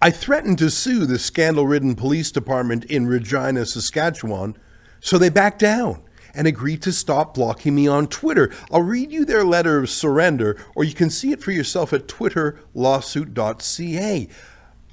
I threatened to sue the scandal-ridden police department in Regina, Saskatchewan, so they backed down and agreed to stop blocking me on Twitter. I'll read you their letter of surrender, or you can see it for yourself at twitterlawsuit.ca.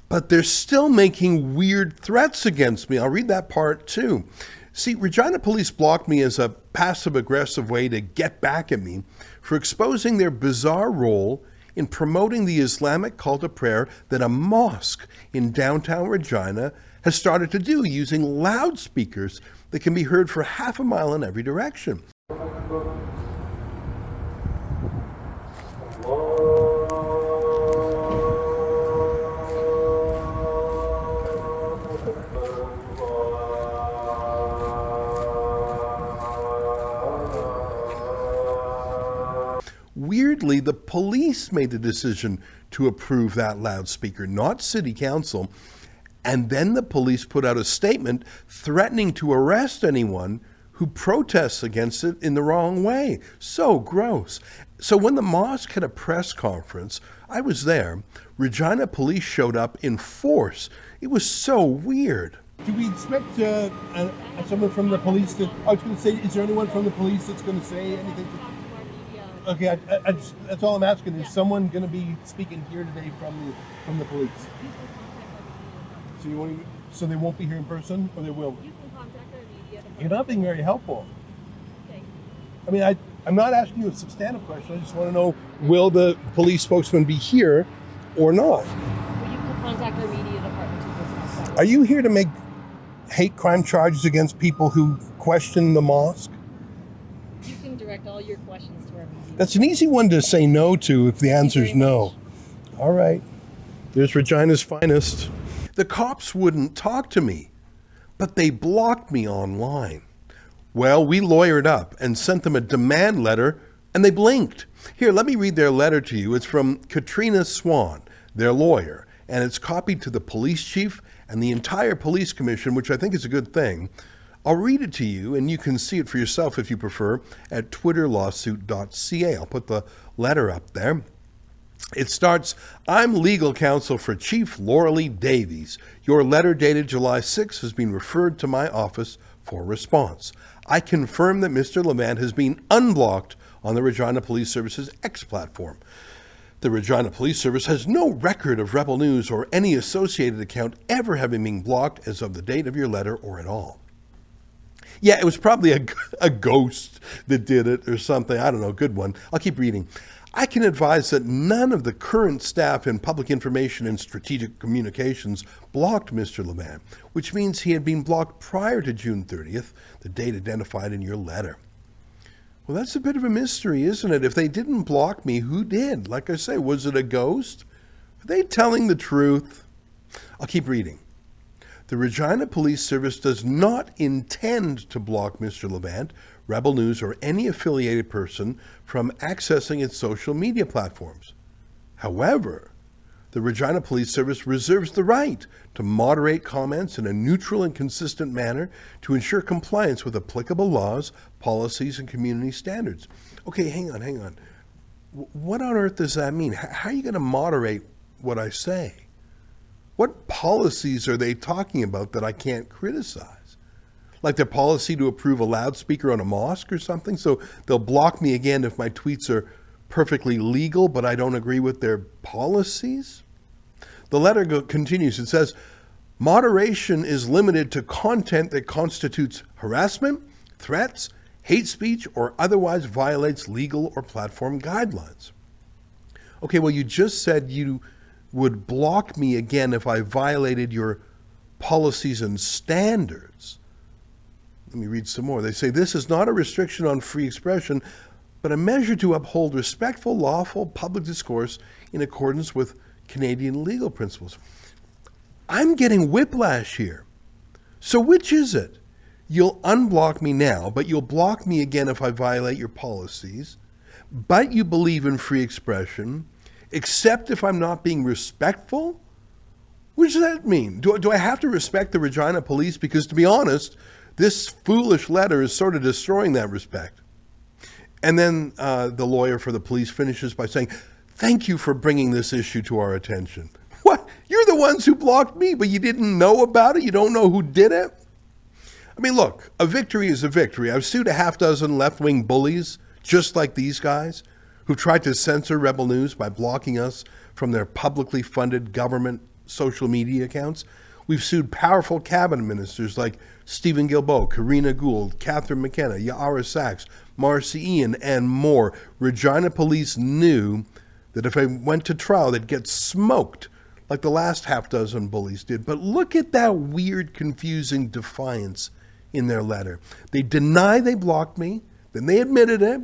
But they're still making weird threats against me. I'll read that part too. See, Regina police blocked me as a passive-aggressive way to get back at me for exposing their bizarre role in promoting the Islamic call to prayer that a mosque in downtown Regina has started to do using loudspeakers that can be heard for half a mile in every direction. Weirdly, the police made the decision to approve that loudspeaker, not City Council. And then the police put out a statement threatening to arrest anyone who protests against it in the wrong way. So gross. So when the mosque had a press conference, I was there. Regina police showed up in force. It was so weird. Do we expect someone from the police to... I was going to say, is there anyone from the police that's going to say anything? Okay, that's all I'm asking. Is someone going to be speaking here today from the police? So they won't be here in person, or they will? You can contact our media department. You're not being very helpful. Okay. I mean, I'm not asking you a substantive question. I just want to know, will the police spokesman be here or not? Well, you can contact our media department to discuss that. Are you here to make hate crime charges against people who question the mosque? You can direct all your questions to our media. That's an easy one to say no to if the answer is no. All right. There's Regina's finest. The cops wouldn't talk to me, but they blocked me online. Well, we lawyered up and sent them a demand letter, and they blinked. Here, let me read their letter to you. It's from Katrina Swan, their lawyer, and it's copied to the police chief and the entire police commission, which I think is a good thing. I'll read it to you, and you can see it for yourself if you prefer at twitterlawsuit.ca. I'll put the letter up there. It starts, I'm legal counsel for Chief Laurelie Davies. Your letter dated July 6 has been referred to my office for response. I confirm that Mr. Levant has been unblocked on the Regina Police Service's X platform. The Regina Police Service has no record of Rebel News or any associated account ever having been blocked as of the date of your letter or at all. Yeah, it was probably a ghost that did it or something. I don't know, good one. I'll keep reading. I can advise that none of the current staff in public information and strategic communications blocked Mr. Levant, which means he had been blocked prior to June 30th, the date identified in your letter. Well, that's a bit of a mystery, isn't it? If they didn't block me, who did? Like I say, was it a ghost? Are they telling the truth? I'll keep reading. The Regina Police Service does not intend to block Mr. Levant, Rebel News, or any affiliated person from accessing its social media platforms. However, the Regina Police Service reserves the right to moderate comments in a neutral and consistent manner to ensure compliance with applicable laws, policies, and community standards. Okay, hang on. What on earth does that mean? How are you going to moderate what I say? What policies are they talking about that I can't criticize? Like their policy to approve a loudspeaker on a mosque or something? So they'll block me again if my tweets are perfectly legal, but I don't agree with their policies? The letter continues. It says, moderation is limited to content that constitutes harassment, threats, hate speech, or otherwise violates legal or platform guidelines. Okay, well, you just said you would block me again if I violated your policies and standards. Let me read some more. They say, this is not a restriction on free expression, but a measure to uphold respectful, lawful public discourse in accordance with Canadian legal principles. I'm getting whiplash here. So which is it? You'll unblock me now, but you'll block me again if I violate your policies, but you believe in free expression, except if I'm not being respectful? What does that mean? Do I have to respect the Regina Police? Because to be honest, this foolish letter is sort of destroying that respect. And then the lawyer for the police finishes by saying, thank you for bringing this issue to our attention. What? You're the ones who blocked me, but you didn't know about it? You don't know who did it? I mean, look, a victory is a victory. I've sued a half dozen left-wing bullies, just like these guys, who tried to censor Rebel News by blocking us from their publicly funded government social media accounts. We've sued powerful cabinet ministers like Stephen Guilbeault, Karina Gould, Catherine McKenna, Yara Sachs, Marcy Ian, and more. Regina police knew that if I went to trial, they'd get smoked like the last half dozen bullies did. But look at that weird, confusing defiance in their letter. They deny they blocked me, then they admitted it,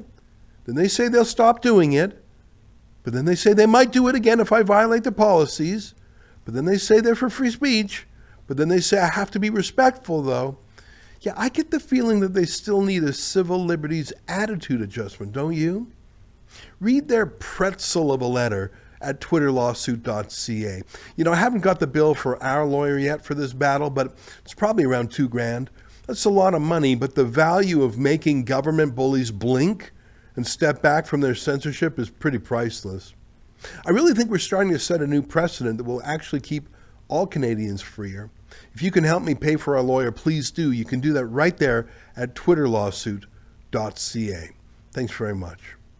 then they say they'll stop doing it, but then they say they might do it again if I violate the policies, but then they say they're for free speech, but then they say I have to be respectful though. Yeah, I get the feeling that they still need a civil liberties attitude adjustment, don't you? Read their pretzel of a letter at twitterlawsuit.ca. You know, I haven't got the bill for our lawyer yet for this battle, but it's probably around $2,000. That's a lot of money, but the value of making government bullies blink and step back from their censorship is pretty priceless. I really think we're starting to set a new precedent that will actually keep all Canadians freer. If you can help me pay for our lawyer, please do. You can do that right there at twitterlawsuit.ca. Thanks very much.